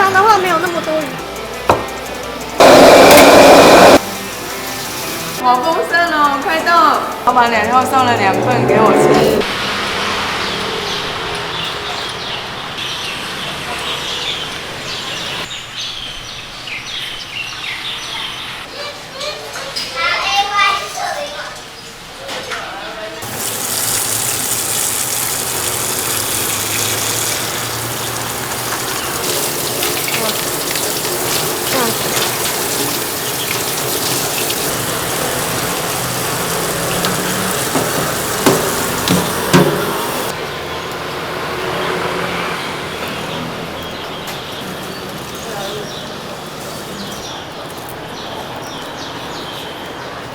常的话没有那么多鱼。好丰盛哦，快到！老板娘又送了2份给我吃。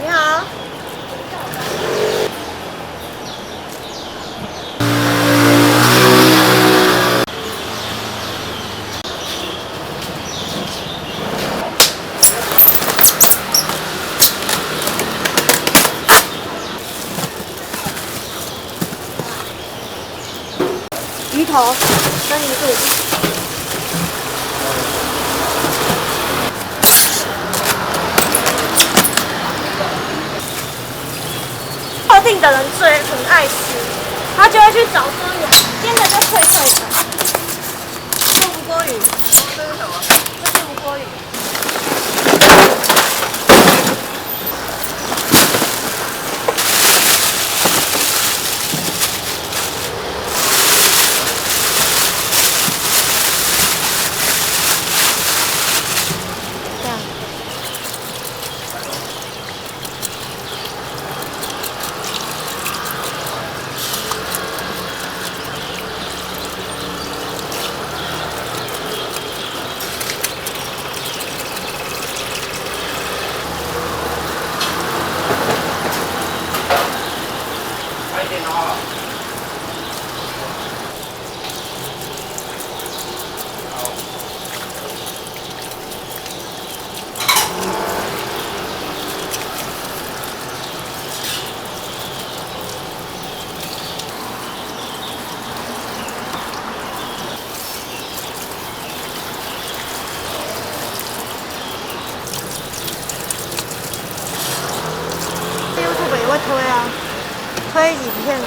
你好。鱼头跟鱼肚。特定的人很爱吃，他就会去找说有煎的就脆脆的。这无锅鱼，这是什么？这是无锅鱼。这样。快一点哦！YouTube 也会推啊，推影片啊。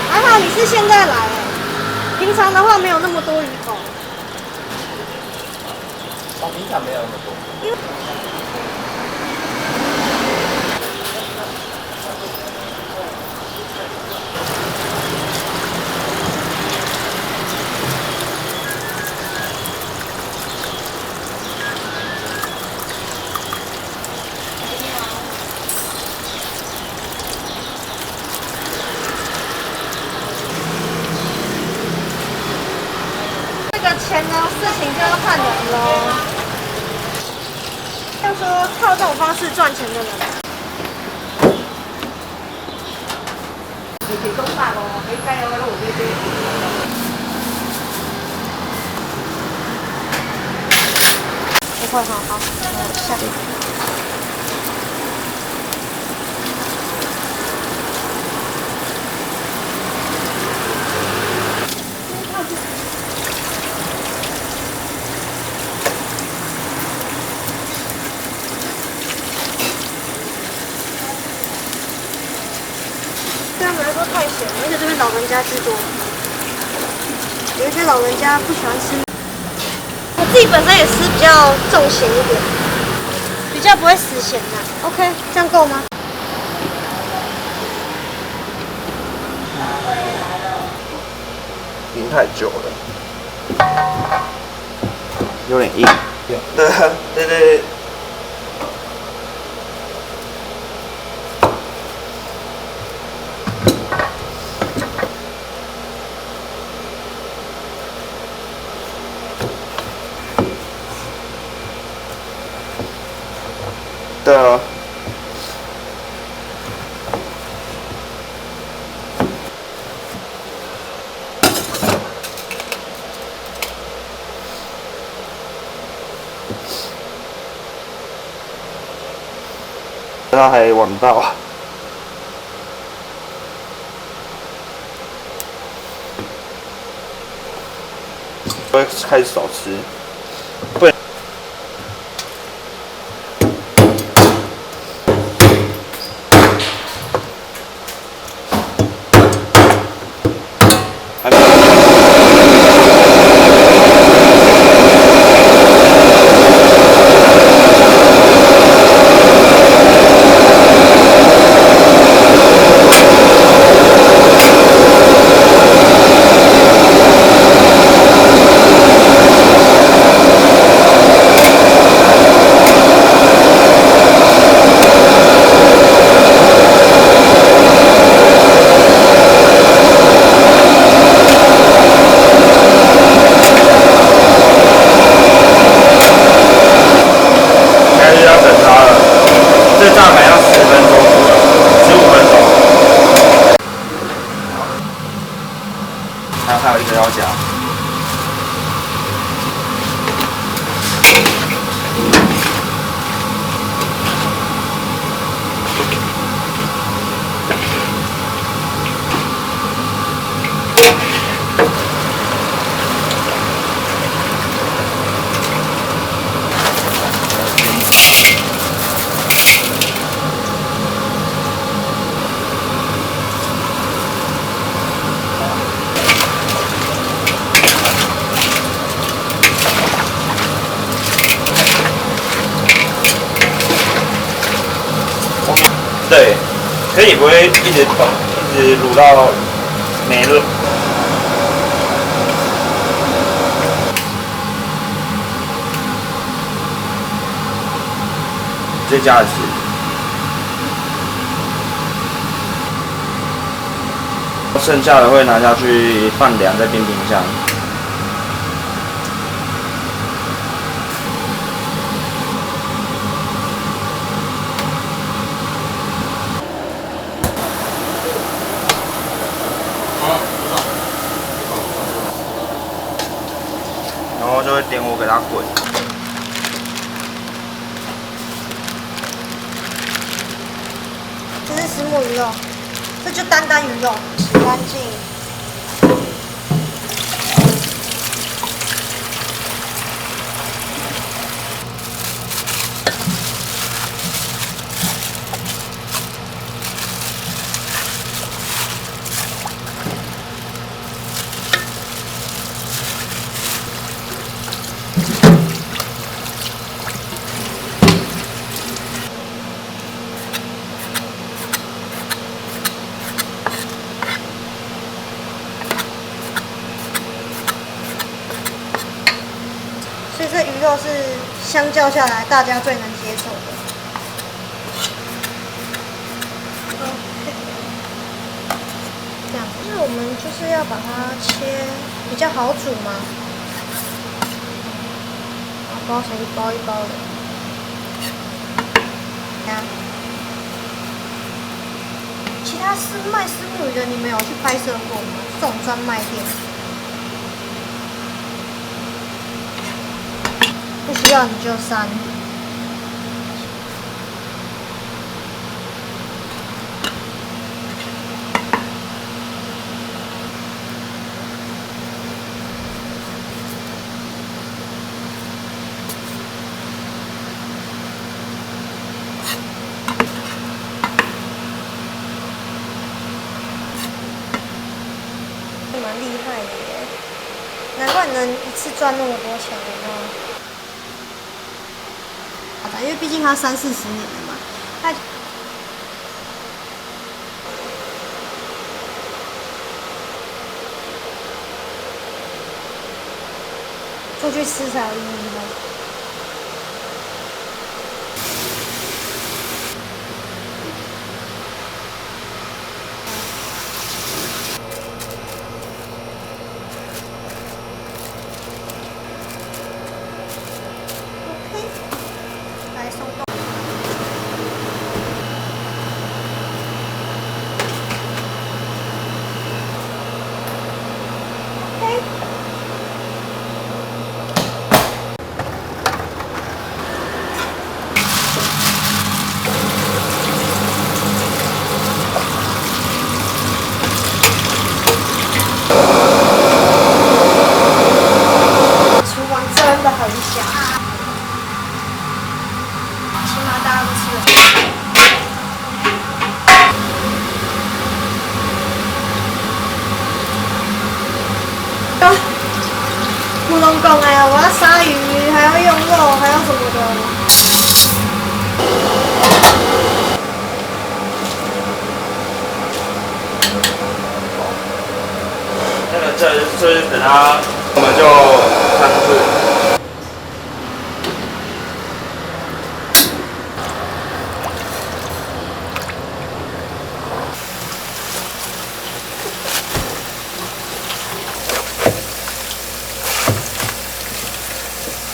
还好你是现在来，平常的话没有那么多鱼口。哦，平常没有那么多。因为这个钱呢，事情就要看人喽。要说靠这种方式赚钱的人，你提供大哦，你加油喽，对对。不会好，我下。对他们来说太咸了，而且这边老人家居多，有一些老人家不喜欢吃。自己本身也吃比较重咸一点，比较不会死咸的。OK， 这样够吗？淋太久了，有点硬。对对对。对啊。他还晚到，会开始少吃，不然。这炸还要10分钟左右，15分钟。还有一个要加。对，可以不会一直卤到没了。直接加着吃。剩下的会拿下去放凉，再冰冰箱。然后就会点火给它滚。这是石目鱼肉，这就单单鱼肉，洗干净。所以这鱼肉是相较下来大家最能接受的。这样，就是我们就是要把它切比较好煮嘛，然后包成一包一包的。看，其他卖虱目鱼的，你们有去拍摄过吗？这种专卖店。不需要你就删。蛮厉害的耶。难怪你能一次赚那么多钱，有没有？好的，因为毕竟他30-40年了嘛，他出去吃才有意义吗？来松动。OK。厨房真的很小。起码大家都吃得下。不能讲哎，我要杀鱼，还要用肉，还要什么的。那个这等它，我们就上去。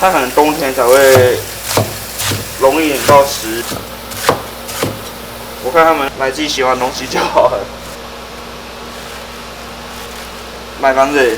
它可能冬天才会容易到10。我看他们买自己喜欢的东西就好了。买房子。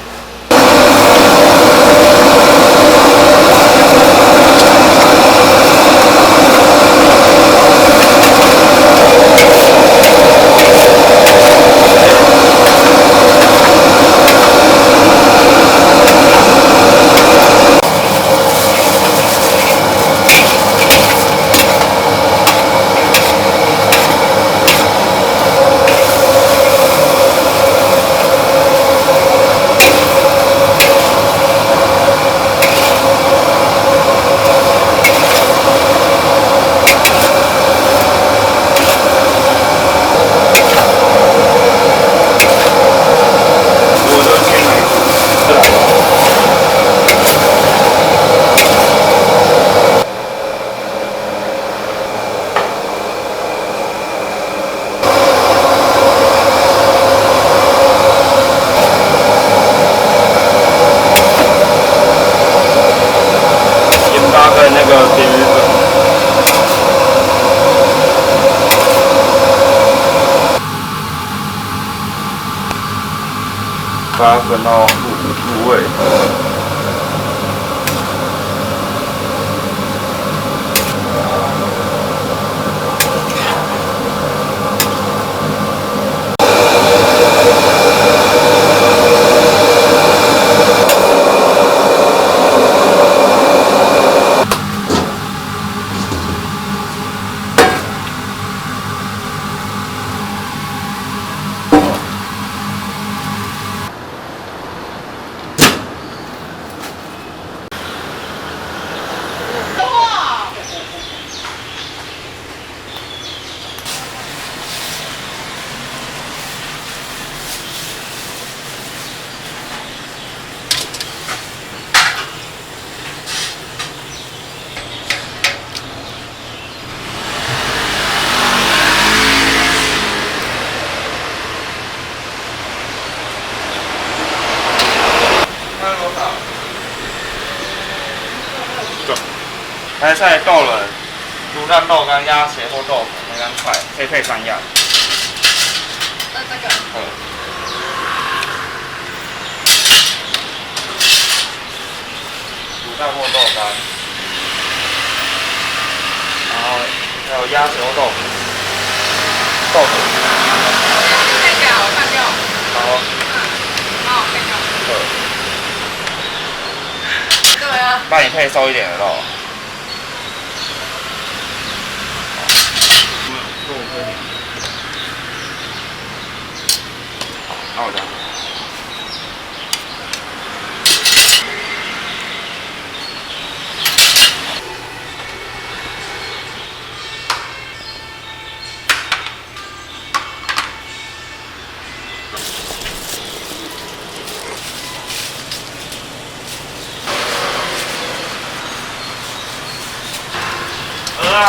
把它分到入味。台菜豆仁、煮蛋豆干、鸭血或豆腐、梅干菜，可以配3样。这个。煮蛋或豆干，然后还有鸭血或豆腐。豆腐。看掉，看掉。好。好，看掉。对啊。那你配瘦一点的肉。好的。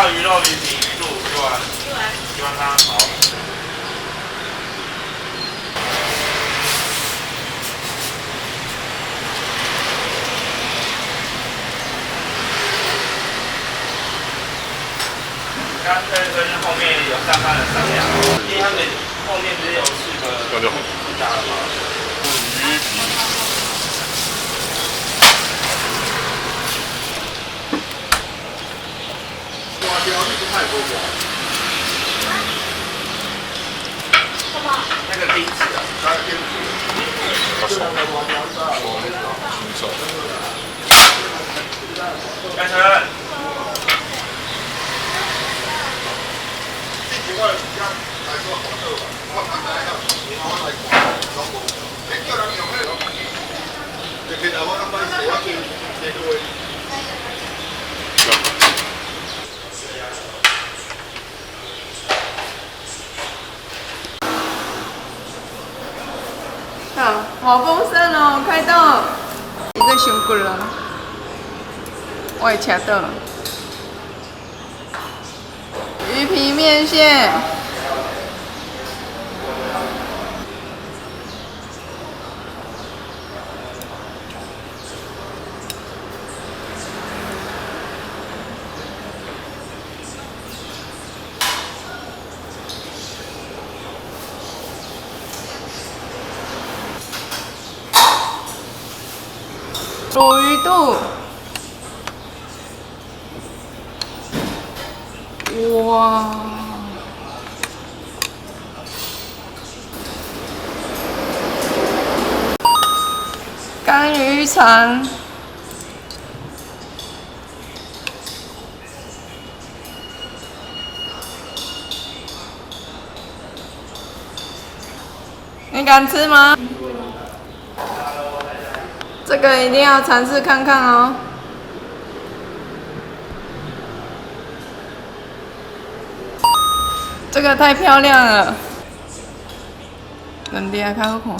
要鱼肉饼皮鱼肚一碗汤好。刚推后面有上班的商量，因为他们后面只有4个，这样就好，加了吗？那个钉子啊，那个钉子。开车。好丰盛哦，开动！你在伤骨了，我会吃到。鱼皮面线，煮鱼肚，哇！干鱼肠，你敢吃吗？这个一定要尝试看看哦。这个太漂亮了，人家较好看。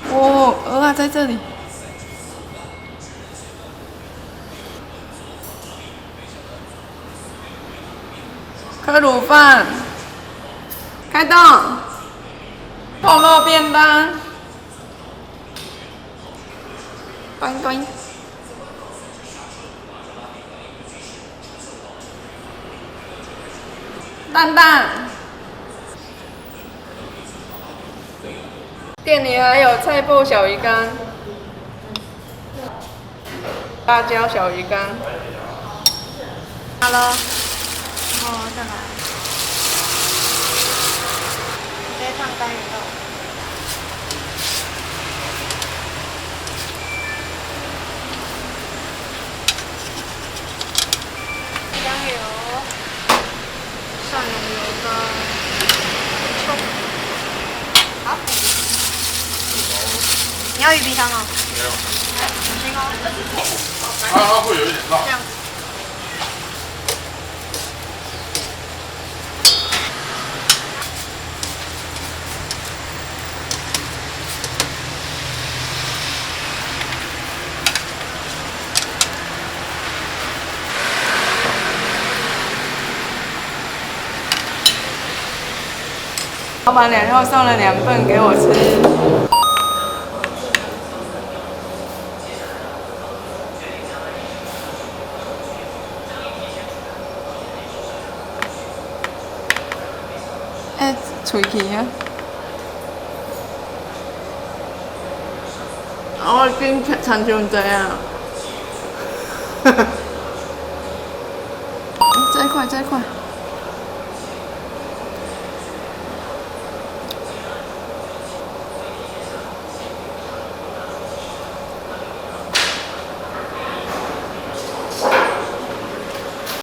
哦，鹅啊，在这里。科鲁饭，开动！肉肉便当，端端。蛋蛋，店里还有菜脯小鱼干、辣椒小鱼干。好了。哦，再来。直接烫干鱼肉。香油、蒜蓉油跟葱。好。你要鱼皮汤哦？没有。行哦。它会有一点辣。这样子。老板娘又送了2份给我吃。喙齿啊！我已经参像这样。再快，再快！